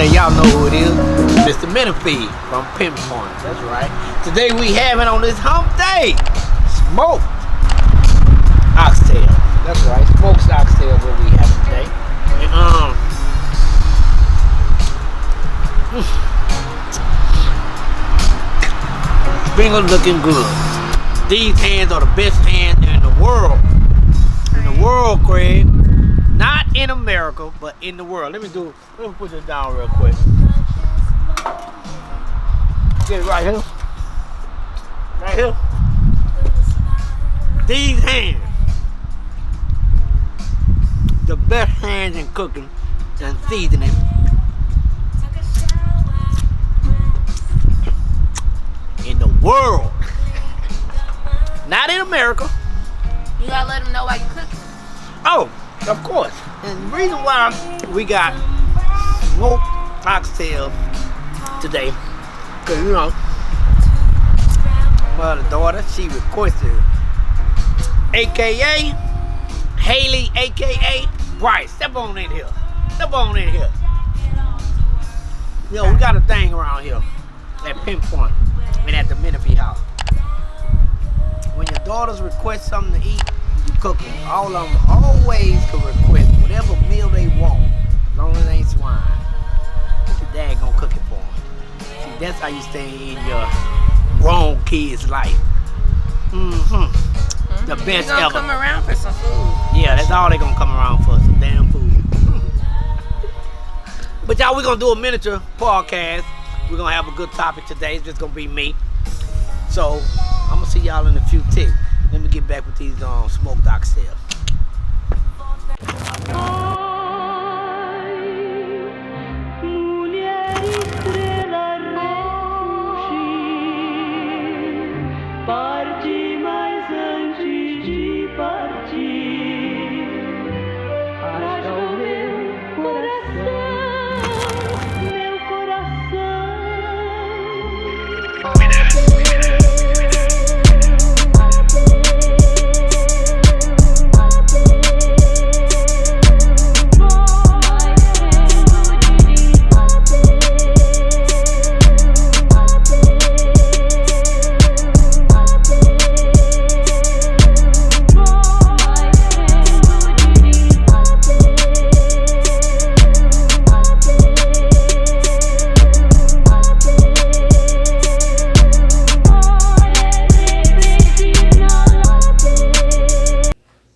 Day. Y'all know who it is. Mr. Menifee from Pointe. That's right. Today we having on this hump day smoked oxtail. That's right. Smoked oxtail what we having today. And, fingers looking good. These hands are the best hands in the world. In the world, Craig. Not in America, but in the world. Let me put this down real quick. Get it right here. Right here. These hands. The best hands in cooking and seasoning. In the world. Not in America. You gotta let them know why you cooking. Oh, of course. And the reason why we got smoked oxtail today, because you know, my daughter, she requested it. AKA Haley, AKA Bryce. Step on in here. Step on in here. You know, we got a thing around here at Pointe and at the Menifee house. When your daughters request something to eat, you cook them. All of them always can request whatever meal they want, as long as it ain't swine. Your dad gonna cook it for them. See, that's how you stay in your grown kid's life. The best They gonna ever. come around for some food. Yeah, that's all they gonna come around for, some damn food. But y'all, we're gonna do a miniature podcast. We're gonna have a good topic today. It's just gonna be me. So I'm gonna see y'all in a few ticks. Let me get back with these smoked oxtail.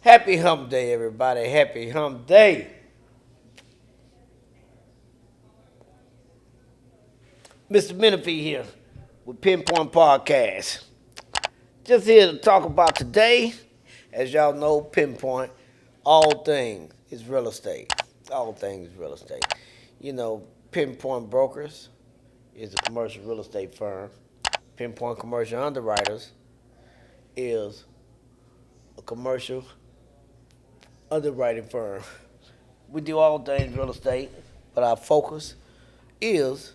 Happy hump day, everybody. Happy hump day. Mr. Menifee here with Pointe Podcast. Just here to talk about today. As y'all know, Pointe, all things is real estate. All things is real estate. You know, Pointe Brokers is a commercial real estate firm. Pointe Commercial Underwriters is a commercial underwriting firm. We do all things real estate, but our focus is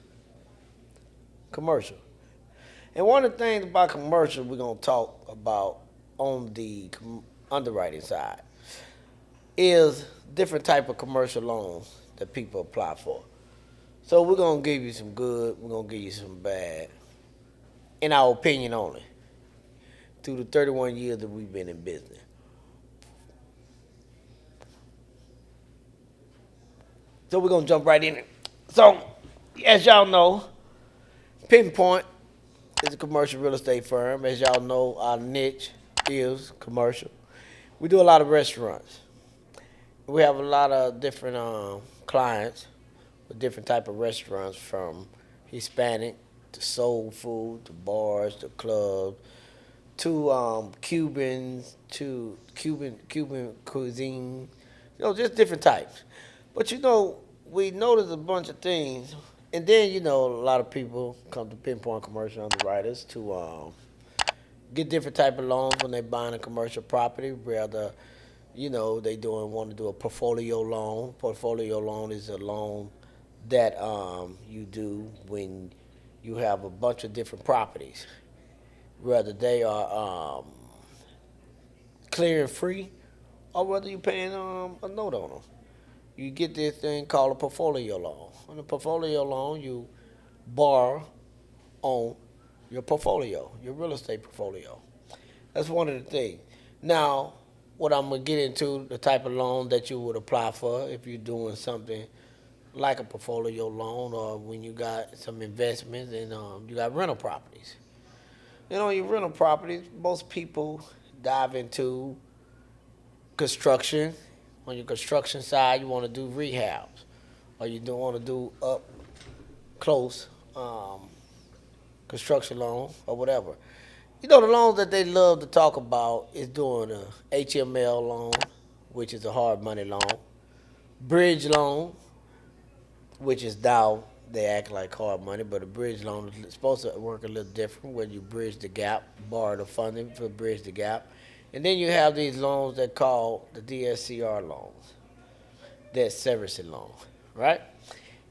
commercial. And one of the things about commercial we're going to talk about on the underwriting side is different type of commercial loans that people apply for. So we're going to give you some good, we're going to give you some bad, in our opinion only, through the 31 years that we've been in business. So we're going to jump right in it. So, as y'all know, Pointe is a commercial real estate firm. As y'all know, our niche is commercial. We do a lot of restaurants. We have a lot of different clients with different type of restaurants, from Hispanic to soul food to bars to clubs to Cubans to Cuban cuisine. You know, just different types. But you know, we noticed a bunch of things, and then you know, a lot of people come to Pointe Commercial Underwriters to get different type of loans when they're buying a commercial property. Whether you know want to do a portfolio loan. Portfolio loan is a loan that you do when you have a bunch of different properties, whether they are clear and free, or whether you're paying a note on them. you get this thing called a portfolio loan. On a portfolio loan, you borrow on your portfolio, your real estate portfolio. That's one of the things. Now, what I'm gonna get into the type of loan that you would apply for if you're doing something like a portfolio loan, or when you got some investments and you got rental properties. Your rental properties, most people dive into construction. On your construction side, you want to do rehabs, or you don't want to do up close construction loan or whatever. The loans that they love to talk about is doing a HML loan, which is a hard money loan, bridge loan, which is now they act like hard money, but a bridge loan is supposed to work a little different where you bridge the gap, borrow the funding to bridge the gap. And then you have these loans that call the DSCR loans, debt servicing loan, right?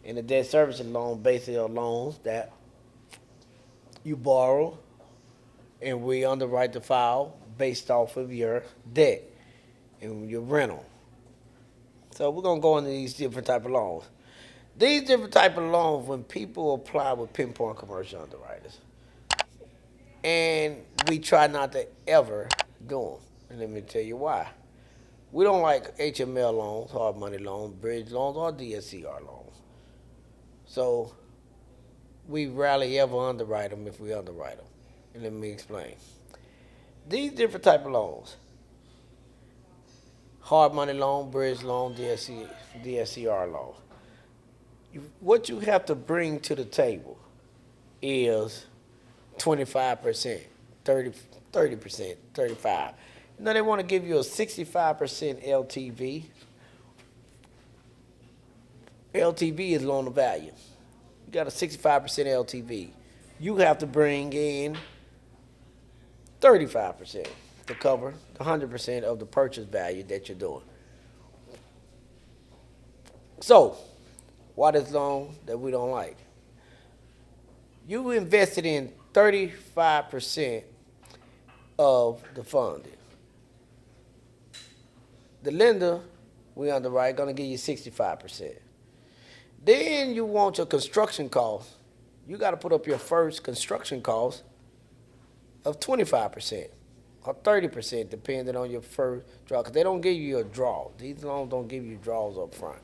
And the debt servicing loan basically are loans that you borrow and we underwrite the file based off of your debt and your rental. So we're gonna go into these different type of loans. These different type of loans, when people apply with Pinpoint commercial underwriters, and we try not to ever do them. And let me tell you why. We don't like HML loans, hard money loans, bridge loans, or DSCR loans. So we rarely ever underwrite them if we underwrite them. And let me explain. These different type of loans, hard money loan, bridge loan, DSCR loan. What you have to bring to the table is 25%, 30%, 35. They want to give you a 65% LTV. LTV is loan to value. You got a 65% LTV. You have to bring in 35% to cover the 100% of the purchase value that you're doing. So, why this loan that we don't like? You invested in 35% of the funding. The lender, we underwrite, gonna give you 65%. Then you want your construction cost. You gotta put up your first construction cost of 25% or 30%, depending on your first draw, because they don't give you a draw. These loans don't give you draws up front.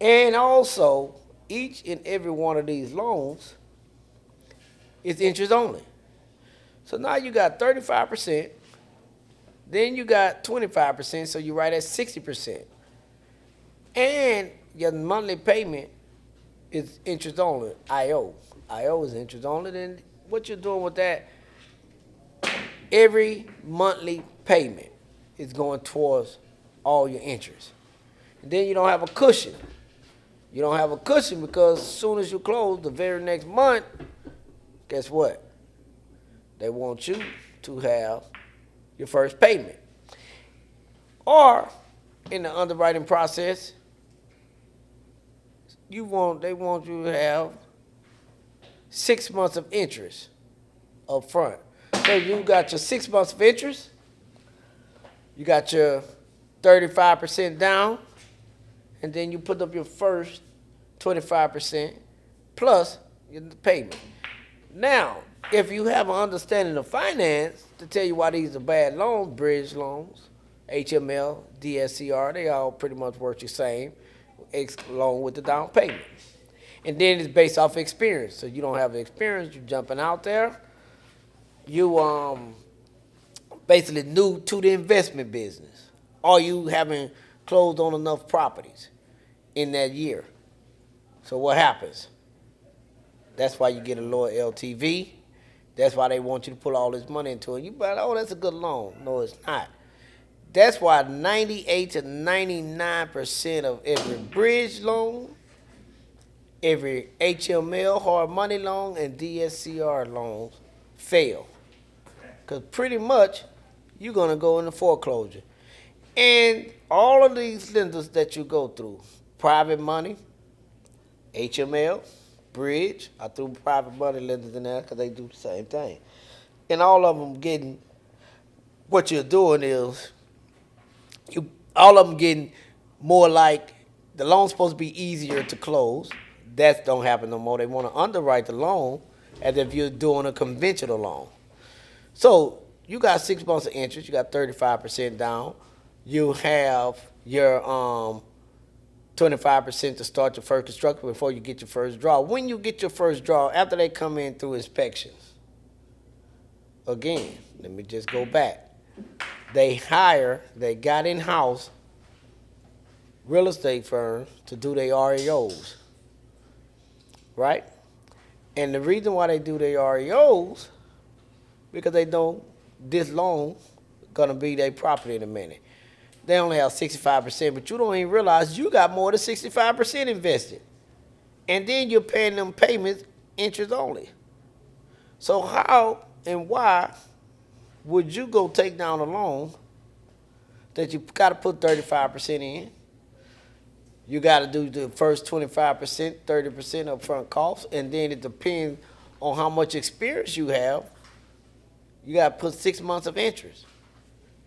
And also, each and every one of these loans is interest only. So now you got 35%, then you got 25%, so you're right at 60%. And your monthly payment is interest only, IO. IO is interest only. Then what you're doing with that, every monthly payment is going towards all your interest. And then you don't have a cushion. You don't have a cushion because as soon as you close the very next month, guess what? They want you to have your first payment. Or in the underwriting process, they want you to have 6 months of interest up front. So you got your 6 months of interest, you got your 35% down, and then you put up your first 25% plus your payment. Now, if you have an understanding of finance, to tell you why these are bad loans, bridge loans, HML, DSCR, they all pretty much work the same, along with the down payment. And then it's based off experience. So you don't have experience, you're jumping out there. You basically new to the investment business, or you haven't closed on enough properties in that year. So what happens? That's why you get a lower LTV. That's why they want you to put all this money into it. You buy, oh, that's a good loan. No, it's not. That's why 98 to 99% of every bridge loan, every HML, hard money loan, and DSCR loans fail. Because pretty much you're going to go into foreclosure. And all of these lenders that you go through, private money, HML, bridge, I threw private money lenders in there because they do the same thing. And all of them getting, what you're doing is, all of them getting more like The loan's supposed to be easier to close. That don't happen no more. They want to underwrite the loan as if you're doing a conventional loan. So you got 6 months of interest. You got 35% down. You have your 25% to start your first construction before you get your first draw. When you get your first draw, after they come in through inspections, again, let me just go back. They got in-house real estate firms to do their REOs, right? And the reason why they do their REOs, because they know this loan gonna be their property in a minute. They only have 65%, but you don't even realize you got more than 65% invested. And then you're paying them payments interest only. So how and why would you go take down a loan that you got to put 35% in? You got to do the first 25%, 30% upfront costs, and then it depends on how much experience you have. You got to put 6 months of interest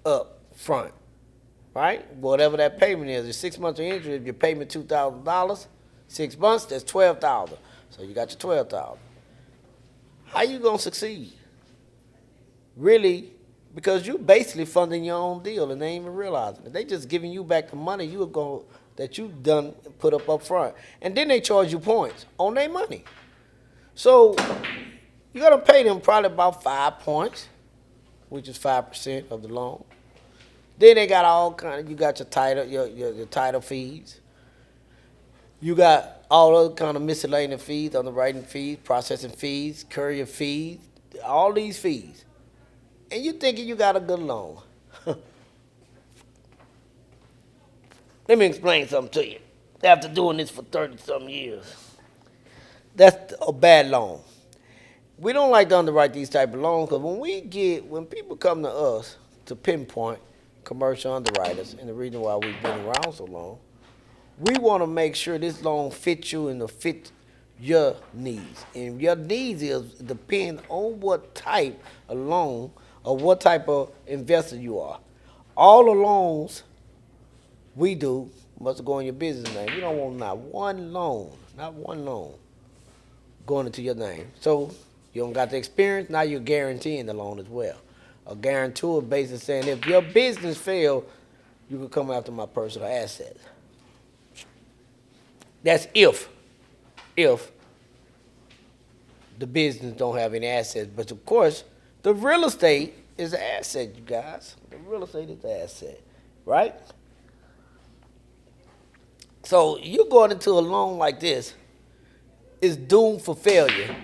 up front, right? Whatever that payment is, it's 6 months of interest. If your payment $2,000, 6 months, that's $12,000. So you got your $12,000. How you gonna succeed? Really, because you basically funding your own deal and they ain't even realizing it. They just giving you back the money that you done put up front, and then they charge you points on their money. So you're gonna pay them probably about 5 points, which is 5% of the loan. Then they got all kind of, you got your title, your title fees. You got all other kind of miscellaneous fees, underwriting fees, processing fees, courier fees, all these fees. And you thinking you got a good loan. Let me explain something to you. After doing this for 30-some years, that's a bad loan. We don't like to underwrite these type of loans because when people come to us to Pinpoint, commercial underwriters, and the reason why we've been around so long, we want to make sure this loan fits you and fit your needs. And your needs depend on what type of loan or what type of investor you are. All the loans we do must go in your business name. You don't want not one loan going into your name. So you don't got the experience, now you're guaranteeing the loan as well. A guarantor basically saying if your business fails, you can come after my personal assets. That's if the business don't have any assets. But of course, the real estate is an asset, you guys. The real estate is an asset, right? So you going into a loan like this is doomed for failure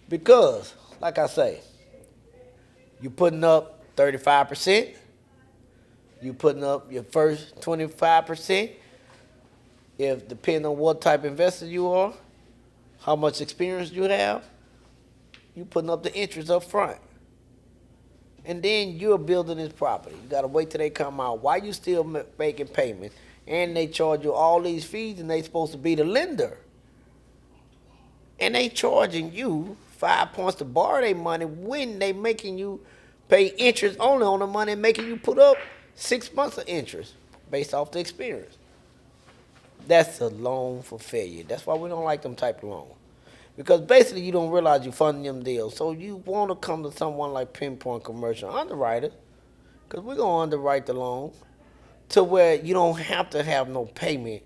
because, like I say, you putting up 35%, you putting up your first 25%. If depending on what type of investor you are, how much experience you have, you putting up the interest up front. And then you're building this property. You got to wait till they come out. Why you still making payments? And they charge you all these fees, and they supposed to be the lender. And they charging you 5 points to borrow their money when they making you pay interest only on the money and making you put up 6 months of interest based off the experience. That's a loan for failure. That's why we don't like them type of loans. Because basically you don't realize you're funding them deals. So you want to come to someone like Pinpoint Commercial Underwriter, because we're going to underwrite the loan to where you don't have to have no payment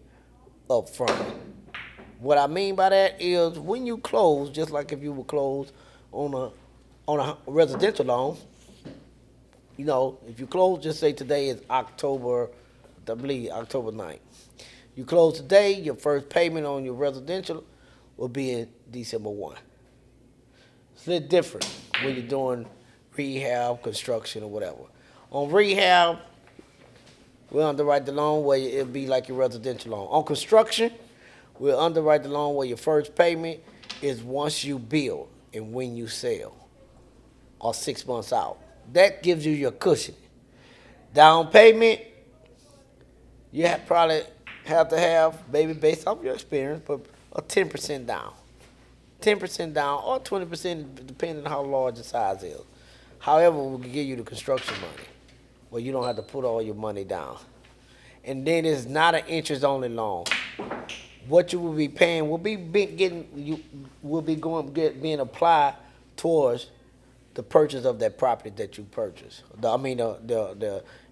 up front. What I mean by that is when you close, just like if you would close on a residential loan, you know, if you close, just say today is October 9th. You close today, your first payment on your residential will be in December 1. It's a little different when you're doing rehab, construction, or whatever. On rehab, we'll underwrite the loan where it'll be like your residential loan. On construction, we'll underwrite the loan where your first payment is once you build and when you sell, or 6 months out. That gives you your cushion. Down payment, you probably have to have, maybe based off your experience, but a 10% down. 10% down or 20% depending on how large the size is. However, we can give you the construction money where you don't have to put all your money down. and then it's not an interest-only loan. What you will be paying will be getting you will be being applied towards the purchase of that property that you purchased. It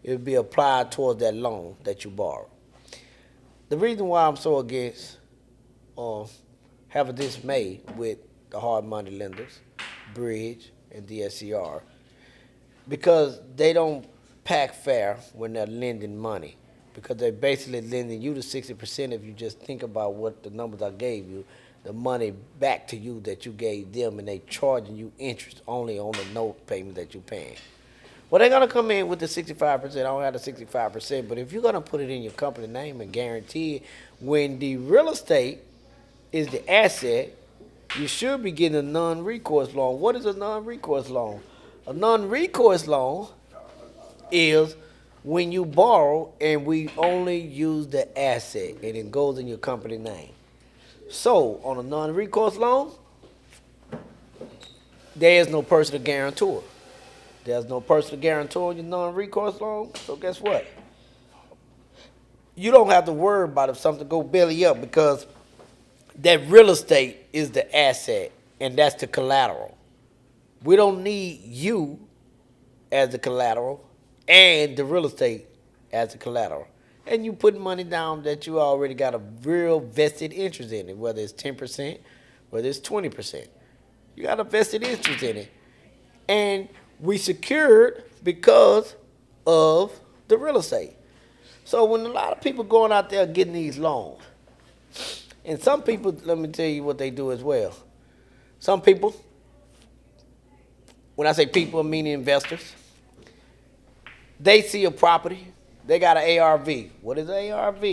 will be applied towards that loan that you borrowed. The reason why I'm so against having this made with the hard money lenders, Bridge and DSCR, because they don't pack fair when they're lending money, because they're basically lending you the 60% if you just think about what the numbers I gave you, the money back to you that you gave them, and they charging you interest only on the note payment that you're paying. Well, they're going to come in with the 65%. I don't have the 65%, but if you're going to put it in your company name and guarantee it, when the real estate is the asset, you should be getting a non-recourse loan. What is a non-recourse loan? A non-recourse loan is when you borrow and we only use the asset and it goes in your company name. So, on a non-recourse loan, there is no personal guarantor. There's no personal guarantor on your non-recourse loan, so guess what? You don't have to worry about if something go belly up, because that real estate is the asset, and that's the collateral. We don't need you as the collateral and the real estate as the collateral. And you put money down that you already got a real vested interest in it, whether it's 10%, whether it's 20%. You got a vested interest in it. And we secured because of the real estate. So when a lot of people going out there getting these loans, and some people, let me tell you what they do as well. Some people, when I say people, I mean investors, they see a property, they got an ARV. What is ARV?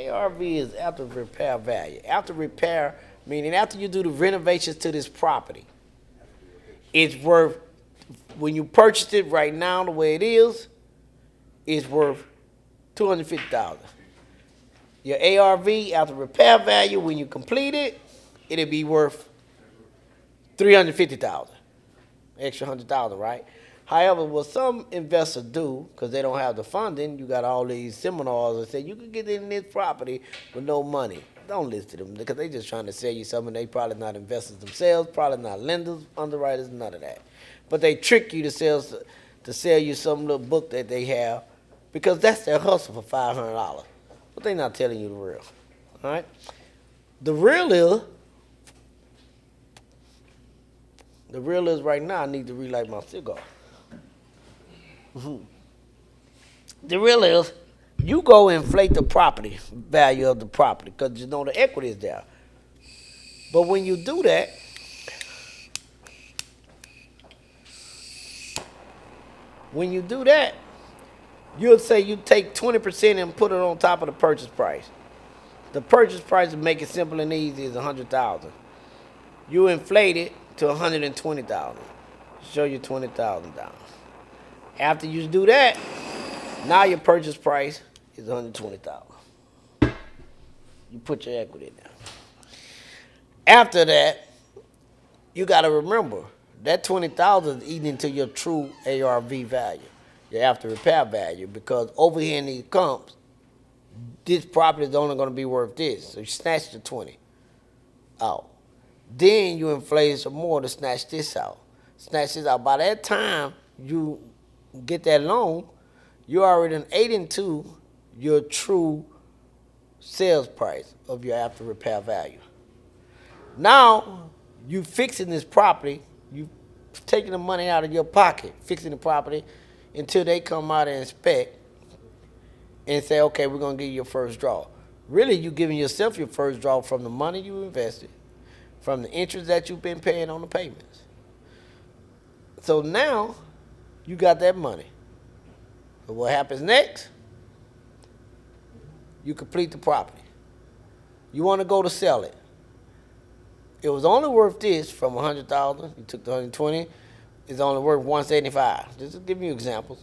ARV is after repair value. After repair, meaning after you do the renovations to this property, it's worth, when you purchased it right now the way it is, it's worth $250,000. Your ARV after repair value, when you complete it, it'll be worth $350,000. Extra $100,000, right? However, what some investors do, because they don't have the funding, you got all these seminars that say you can get in this property with no money. Don't listen to them, because they just trying to sell you something. They probably not investors themselves, probably not lenders, underwriters, none of that. But they trick you to sell you some little book that they have, because that's their hustle for $500. But they not telling you the real. All right? The real is right now I need to relight my cigar. The real is you go inflate the property value of the property because you know the equity is there. But when you do that, you'll say you take 20% and put it on top of the purchase price. The purchase price, to make it simple and easy, is $100,000. You inflate it to $120,000. Show you $20,000 down. After you do that, now your purchase price is $120,000. You put your equity in there. After that, you got to remember that $20,000 is eating into your true ARV value, your after repair value, because over here in these comps, this property is only going to be worth this. So you snatch the 20 out. Then you inflate some more to snatch this out. Snatch this out. By that time you get that loan, you already ate into your true sales price of your after repair value. Now you fixing this property, you taking the money out of your pocket, fixing the property until they come out and inspect and say, okay, we're going to give you your first draw. Really, you giving yourself your first draw from the money you invested, from the interest that you've been paying on the payments. So now you got that money. So what happens next? You complete the property. You want to go to sell it. It was only worth this from $100,000. You took the $120. It's only worth $175. Just to give you examples.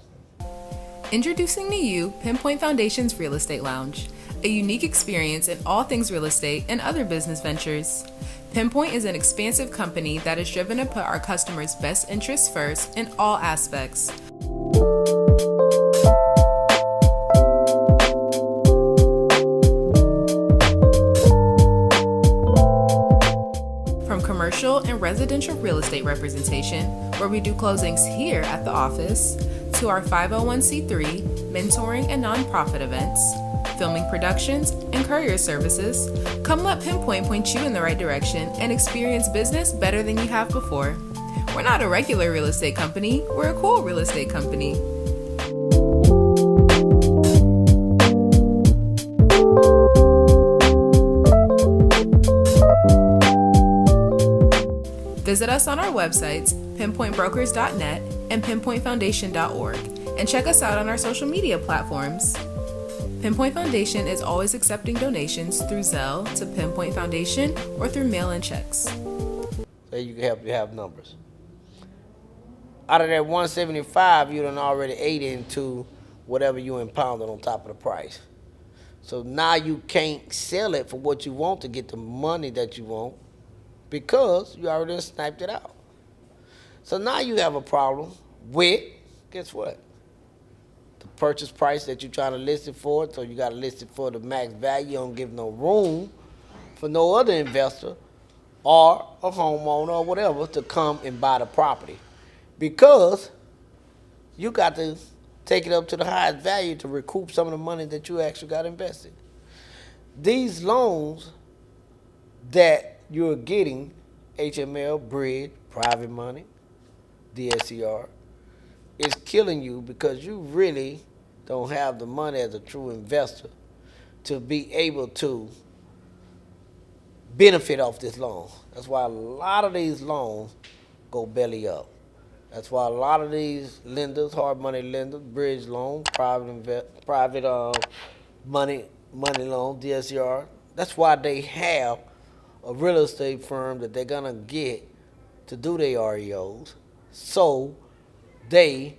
Introducing to you Pinpoint Foundation's Real Estate Lounge, a unique experience in all things real estate and other business ventures. Pinpoint is an expansive company that is driven to put our customers' best interests first in all aspects. residential real estate representation, where we do closings here at the office, to our 501c3, mentoring and nonprofit events, filming productions, and courier services, come let Pinpoint point you in the right direction and experience business better than you have before. We're not a regular real estate company, we're a cool real estate company. Visit us on our websites, pinpointbrokers.net and pinpointfoundation.org, and check us out on our social media platforms. Pinpoint Foundation is always accepting donations through Zelle to Pinpoint Foundation or through mail-in checks. So you have numbers. Out of that 175, you done already ate into whatever you impounded on top of the price. So now you can't sell it for what you want to get the money that you want because you already sniped it out. So now you have a problem with, guess what? The purchase price that you're trying to list it for, so you got to list it for the max value. You don't give no room for no other investor or a homeowner or whatever to come and buy the property because you got to take it up to the highest value to recoup some of the money that you actually got invested. These loans that you're getting, HML, bridge, private money, DSCR, is killing you because you really don't have the money as a true investor to be able to benefit off this loan. That's why a lot of these loans go belly up. That's why a lot of these lenders, hard money lenders, bridge loan, private money loan, DSCR, that's why they have a real estate firm that they're gonna get to do their REOs so they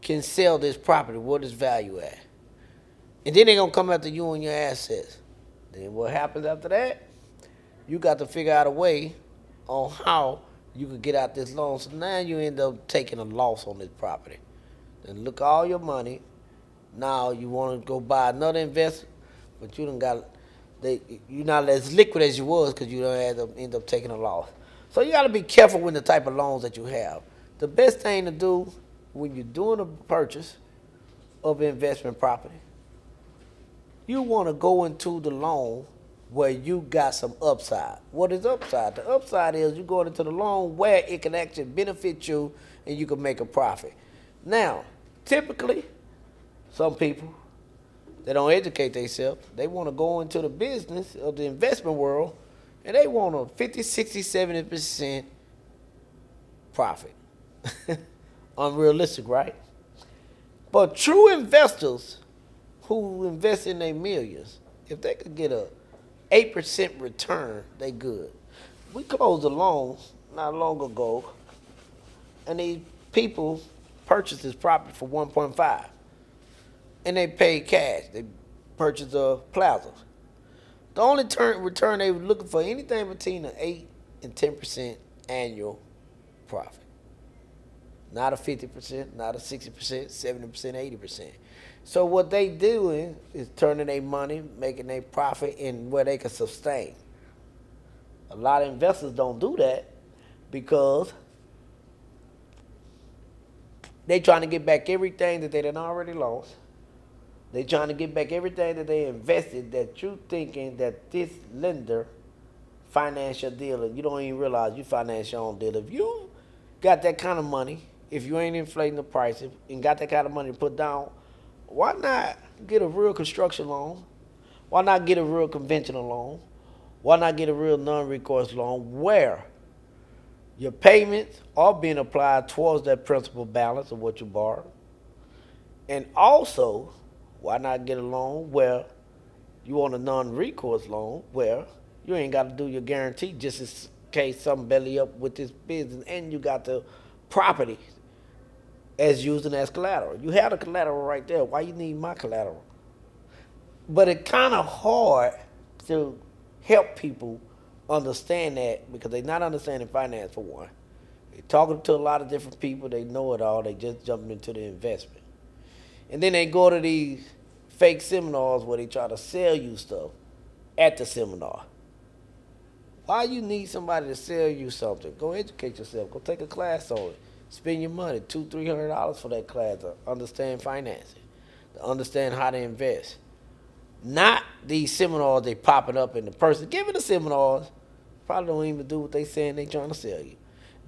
can sell this property, what is value at. And then they're gonna come after you and your assets. Then what happens after that? You got to figure out a way on how you can get out this loan. So now you end up taking a loss on this property. Then look all your money. Now you want to go buy another investment, but you done got you're not as liquid as you was because you don't end up taking a loss. So you got to be careful with the type of loans that you have. The best thing to do when you're doing a purchase of investment property, you want to go into the loan where you got some upside. What is upside? The upside is you going into the loan where it can actually benefit you and you can make a profit. Now, typically, some people, they don't educate themselves. They want to go into the business of the investment world and they want a 50, 60, 70% profit. Unrealistic, right? But true investors who invest in their millions, if they could get a 8% return, they good. We closed a loan not long ago, and these people purchased this property for 1.5, and they paid cash. They purchased a plaza. The only return they were looking for anything between an 8 and 10% annual profit. Not a 50%, not a 60%, 70%, 80%. So what they doing is turning their money, making their profit in where they can sustain. A lot of investors don't do that because they trying to get back everything that they done already lost. They trying to get back everything that they invested that you thinking that this lender finance your deal and you don't even realize you finance your own deal. If you got that kind of money, if you ain't inflating the prices and got that kind of money to put down, why not get a real construction loan? Why not get a real conventional loan? Why not get a real non-recourse loan where your payments are being applied towards that principal balance of what you borrowed? And also, why not get a loan where you want a non-recourse loan where you ain't got to do your guarantee just in case something belly up with this business and you got the property as using as collateral. You have the collateral right there. Why you need my collateral? But it's kind of hard to help people understand that because they're not understanding finance for one. They're talking to a lot of different people. They know it all. They just jumping into the investment. And then they go to these fake seminars where they try to sell you stuff at the seminar. Why you need somebody to sell you something? Go educate yourself. Go take a class on it. Spend your money, $200-300 for that class to understand financing, to understand how to invest. Not these seminars they popping up in the person giving the seminars probably don't even do what they saying they trying to sell you.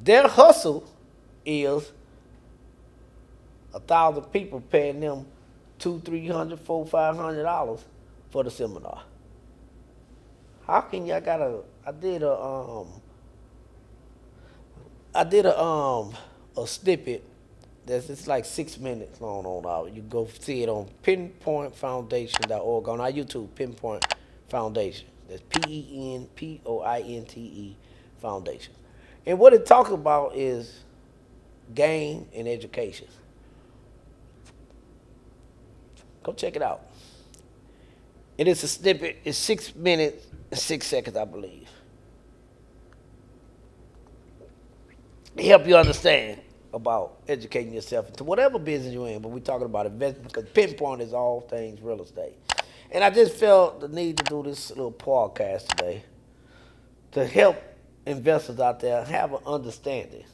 Their hustle is 1,000 people paying them $200, $300, $400, $500 for the seminar. How can y'all got a? I did a snippet that's it's like 6 minutes long on out. You go see it on pinpointfoundation.org on our YouTube. Pinpoint Foundation. That's PENPOINTE Foundation. And what it talks about is game and education. Go check it out. And it's a snippet. It's 6 minutes and 6 seconds, I believe. It help you understand about educating yourself into whatever business you're in. But we're talking about investment because Pinpoint is all things real estate. And I just felt the need to do this little podcast today to help investors out there have an understanding.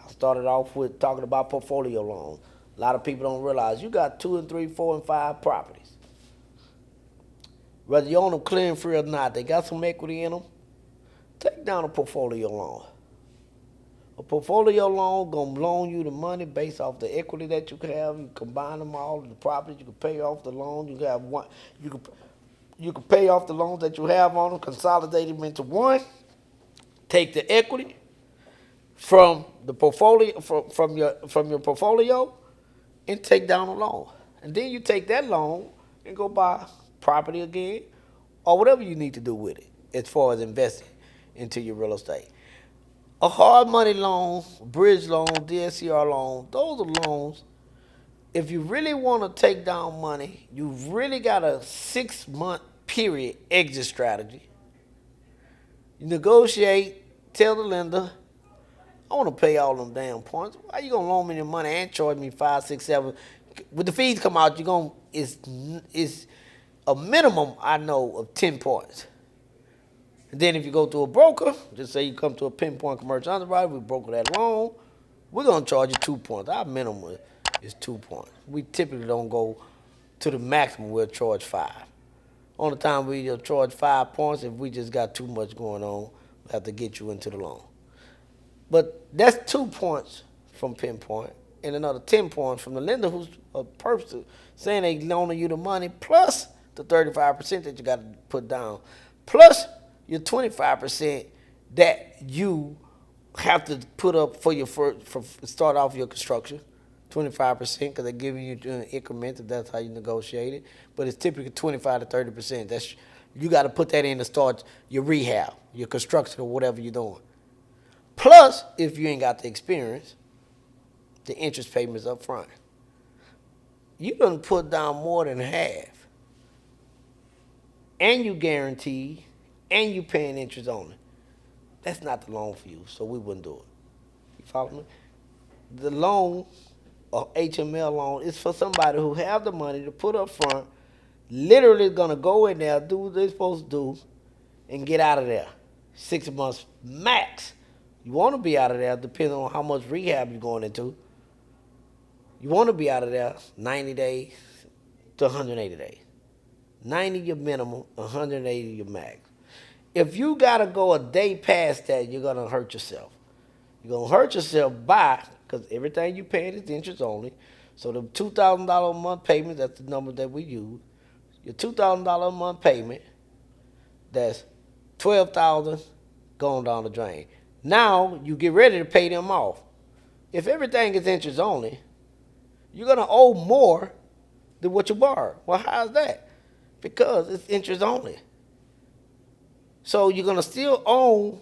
I started off with talking about portfolio loans. A lot of people don't realize you got 2 and 3, 4 and 5 properties. Whether you own them clear and free or not, they got some equity in them. Take down a portfolio loan. A portfolio loan gonna loan you the money based off the equity that you have. You combine them all, the properties. You can pay off the loan. You have one. You can pay off the loans that you have on them, consolidate them into one. Take the equity from the portfolio from your portfolio, and take down a loan. And then you take that loan and go buy property again, or whatever you need to do with it as far as investing into your real estate. A hard money loan, bridge loan, DSCR loan, those are loans. If you really want to take down money, you really got a 6-month period exit strategy. You negotiate, tell the lender, I want to pay all them damn points. Why you gonna loan me the money and charge me 5, 6, 7? When the fees come out, you gonna it's a minimum I know of 10 points. And then if you go to a broker, just say you come to a Pinpoint commercial underwriter, we broker that loan, we're gonna charge you 2 points. Our minimum is 2 points. We typically don't go to the maximum. We'll charge 5. Only time we charge 5 points if we just got too much going on. We have to get you into the loan. But that's 2 points from Pinpoint and another 10 points from the lender who's a person saying they loaning you the money plus the 35% that you got to put down, plus your 25% that you have to put up for your first, for start off your construction. 25% because they're giving you an increment if that's how you negotiate it. But it's typically 25 to 30%. That's you got to put that in to start your rehab, your construction, or whatever you're doing. Plus, if you ain't got the experience, the interest payments up front. You done put down more than half. And you guarantee, and you paying interest on it. That's not the loan for you, so we wouldn't do it. You follow me? The loan, or HML loan, is for somebody who have the money to put up front, literally gonna go in there, do what they're supposed to do, and get out of there. 6 months max. You want to be out of there depending on how much rehab you're going into. You want to be out of there 90 days to 180 days. 90 your minimum, 180 your max. If you got to go a day past that, you're going to hurt yourself. You're going to hurt yourself because everything you pay is interest only. So the $2,000 a month payment, that's the number that we use. Your $2,000 a month payment, that's $12,000 going down the drain. Now you get ready to pay them off. If everything is interest only, you're going to owe more than what you borrowed. Well, how's that? Because it's interest only. So you're going to still owe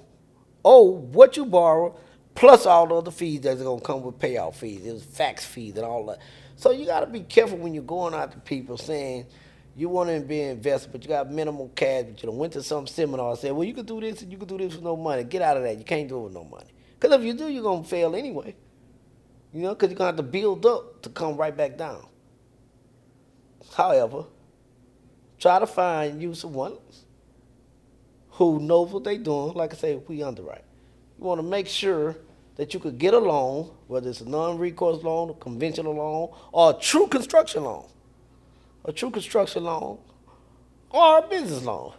what you borrow plus all the other fees that's going to come with payoff fees. There's fax fees and all that. So you got to be careful when you're going out to people saying you want to be an investor, but you got minimal cash, but you done went to some seminar and said, well, you can do this and you can do this with no money. Get out of that. You can't do it with no money. Because if you do, you're going to fail anyway. You know, because you're going to have to build up to come right back down. However, try to find you someone who knows what they're doing. Like I say, we underwrite. You want to make sure that you could get a loan, whether it's a non-recourse loan, a conventional loan, or a true construction loan. A true construction loan or a business loan.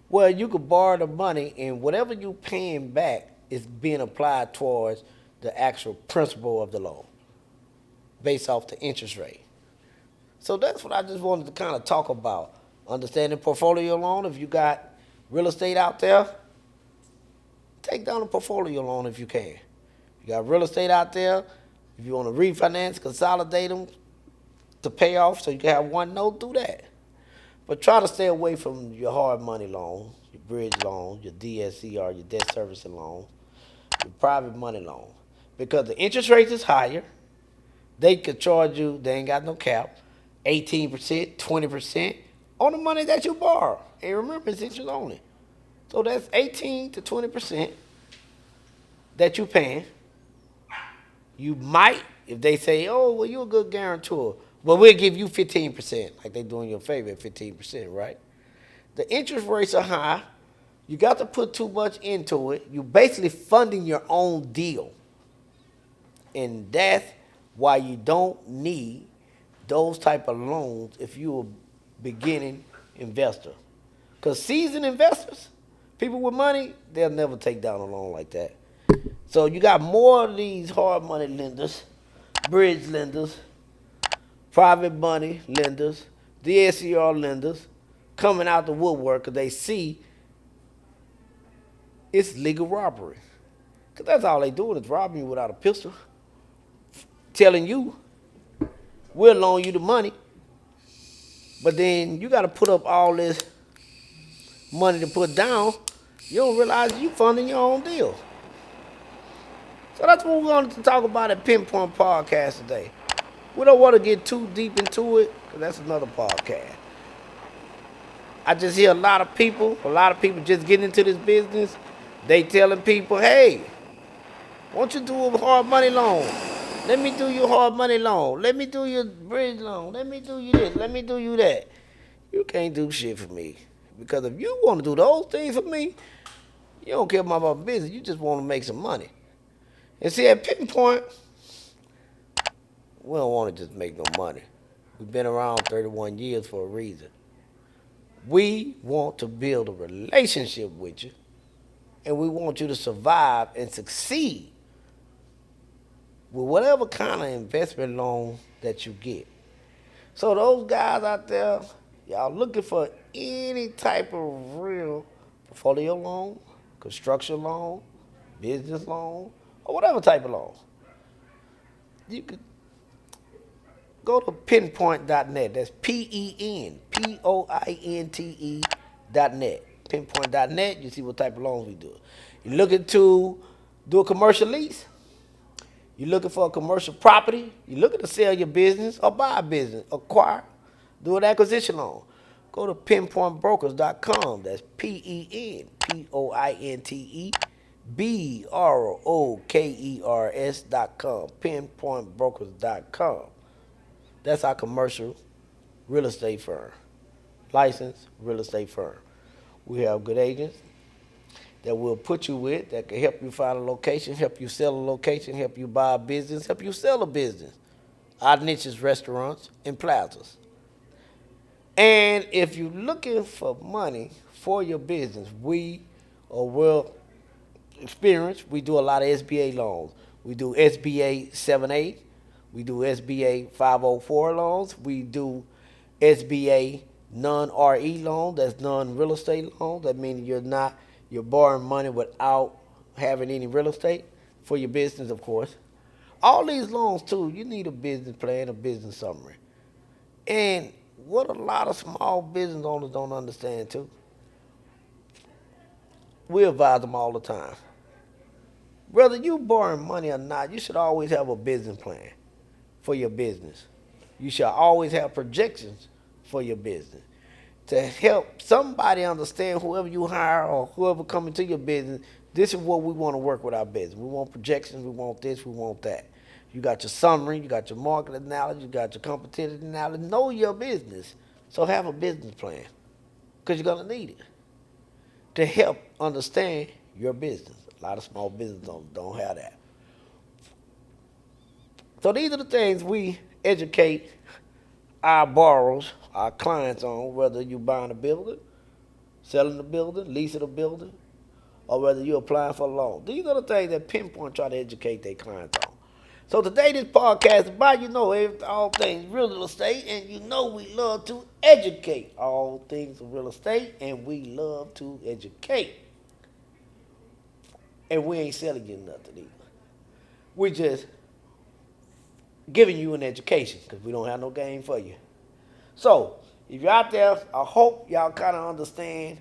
Where you could borrow the money and whatever you paying back is being applied towards the actual principal of the loan based off the interest rate. So that's what I just wanted to kind of talk about. Understanding portfolio loan. If you got real estate out there, take down a portfolio loan if you can. You got real estate out there, if you want to refinance, consolidate them to pay off so you can have one note, do that. But try to stay away from your hard money loan, your bridge loan, your DSCR, your debt servicing loan, your private money loan. Because the interest rate is higher. They could charge you, they ain't got no cap, 18%, 20% on the money that you borrow. And remember, it's interest only. So that's 18 to 20% that you paying. You might, if they say, oh, well, you're a good guarantor, well, we'll give you 15%, like they doing your favor at 15%, right? The interest rates are high. You got to put too much into it. You're basically funding your own deal. And that's why you don't need those type of loans if you're a beginning investor. Because seasoned investors, people with money, they'll never take down a loan like that. So you got more of these hard money lenders, bridge lenders, private money lenders, DSCR lenders coming out the woodwork because they see it's legal robbery. Because that's all they doing is robbing you without a pistol. Telling you, we'll loan you the money, but then you got to put up all this money to put down. You don't realize you funding your own deal. So that's what we're going to talk about at Pinpoint Podcast today. We don't want to get too deep into it because that's another podcast. I just hear a lot of people just getting into this business. They telling people, hey, won't you do a hard money loan? Let me do your hard money loan. Let me do your bridge loan. Let me do you this. Let me do you that. You can't do shit for me. Because if you want to do those things for me, you don't care about my business. You just want to make some money. And see, at Pinpoint, we don't want to just make no money. We've been around 31 years for a reason. We want to build a relationship with you, and we want you to survive and succeed with whatever kind of investment loan that you get. So those guys out there, y'all looking for any type of real portfolio loan, construction loan, business loan, or whatever type of loan, you could go to pinpointe.net. That's PENPOINTE.net. Pinpoint.net, you see what type of loans we do. You're looking to do a commercial lease? You're looking for a commercial property? You're looking to sell your business or buy a business, acquire, do an acquisition loan. Go to pinpointbrokers.com. That's PENPOINTEBROKERS.com. Pinpointbrokers.com. That's our commercial real estate firm. Licensed real estate firm. We have good agents that we'll put you with that can help you find a location, help you sell a location, help you buy a business, help you sell a business. Our niche is restaurants and plazas. And if you're looking for money for your business, we are well experienced. We do a lot of SBA loans. We do SBA 7A. We do SBA 504 loans. We do SBA non-RE loan. That's non-real estate loan. That means you're borrowing money without having any real estate for your business, of course. All these loans, too, you need a business plan, a business summary. And what a lot of small business owners don't understand, too, we advise them all the time. Whether you borrowing money or not, you should always have a business plan for your business. You should always have projections for your business to help somebody understand, whoever you hire or whoever come into your business, this is what we want to work with our business. We want projections, we want this, we want that. You got your summary, you got your market analysis, you got your competitive analysis. Know your business. So have a business plan because you're going to need it. to help understand your business. A lot of small businesses don't have that. So these are the things we educate our borrowers, our clients on, whether you're buying a building, selling a building, leasing a building, or whether you're applying for a loan. These are the things that Pinpoint try to educate their clients on. So today this podcast is about, all things real estate, and we love to educate all things real estate, and we love to educate. And we ain't selling you nothing either. We're just giving you an education because we don't have no game for you. So if you're out there, I hope y'all kind of understand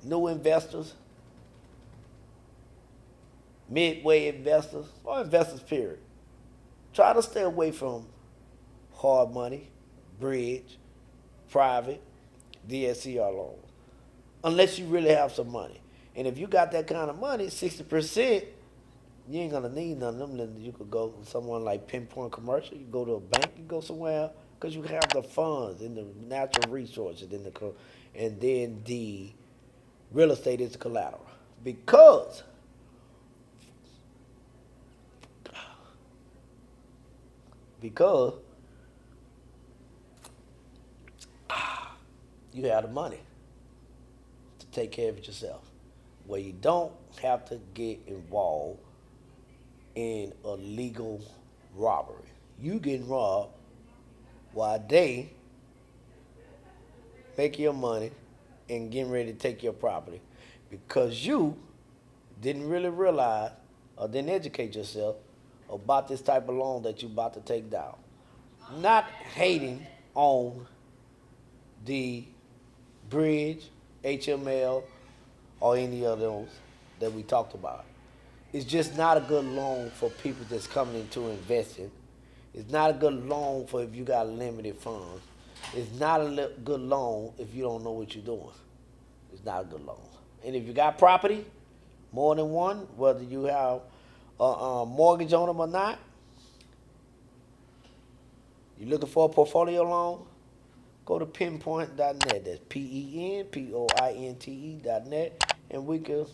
new investors, midway investors, or investors period. Try to stay away from hard money, bridge, private, DSCR loans, unless you really have some money. And if you got that kind of money, 60%, you ain't gonna need none of them. Then you could go to someone like Pinpoint Commercial. You go to a bank. You go somewhere because you have the funds and the natural resources and then the real estate is the collateral. Because you have the money to take care of it yourself, where you don't have to get involved in a legal robbery. You getting robbed while they make your money and getting ready to take your property because you didn't really realize or didn't educate yourself about this type of loan that you about to take down. Not hating on the bridge, HML, or any of those that we talked about. It's just not a good loan for people that's coming into investing. It's not a good loan for if you got limited funds. It's not a good loan if you don't know what you're doing. It's not a good loan. And if you got property, more than one, whether you have a mortgage on them or not, you're looking for a portfolio loan, go to pinpoint.net. That's PENPOINTE.net, and we can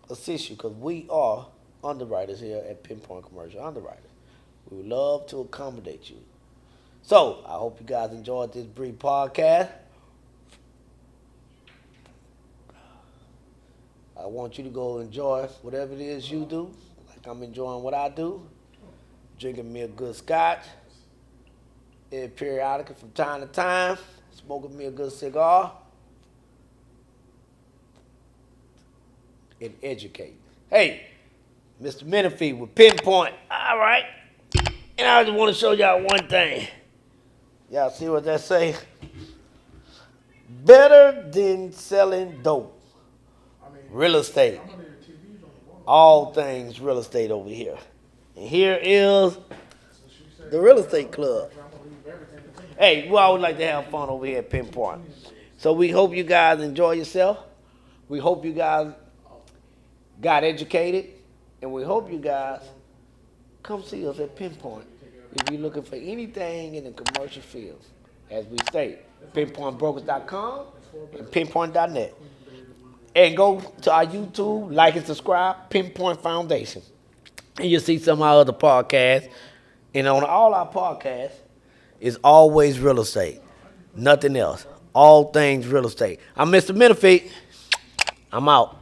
assist you because we are underwriters here at Pinpoint Commercial Underwriters. We would love to accommodate you. So I hope you guys enjoyed this brief podcast. I want you to go enjoy whatever it is you do, like I'm enjoying what I do, drinking me a good scotch, and periodically from time to time, smoking me a good cigar, and educate. Hey, Mr. Menifee with Pinpoint. All right. And I just want to show y'all one thing. Y'all see what that say? Better than selling dope. Real estate. All things real estate over here. And here is the real estate club. Hey, we always like to have fun over here at Pinpoint. So we hope you guys enjoy yourself. We hope you guys got educated. And we hope you guys come see us at Pinpoint if you're looking for anything in the commercial field. As we state, pinpointbrokers.com and pinpoint.net. And go to our YouTube, like and subscribe, Pinpoint Foundation. And you'll see some of our other podcasts. And on all our podcasts, it's always real estate. Nothing else. All things real estate. I'm Mr. Menifee. I'm out.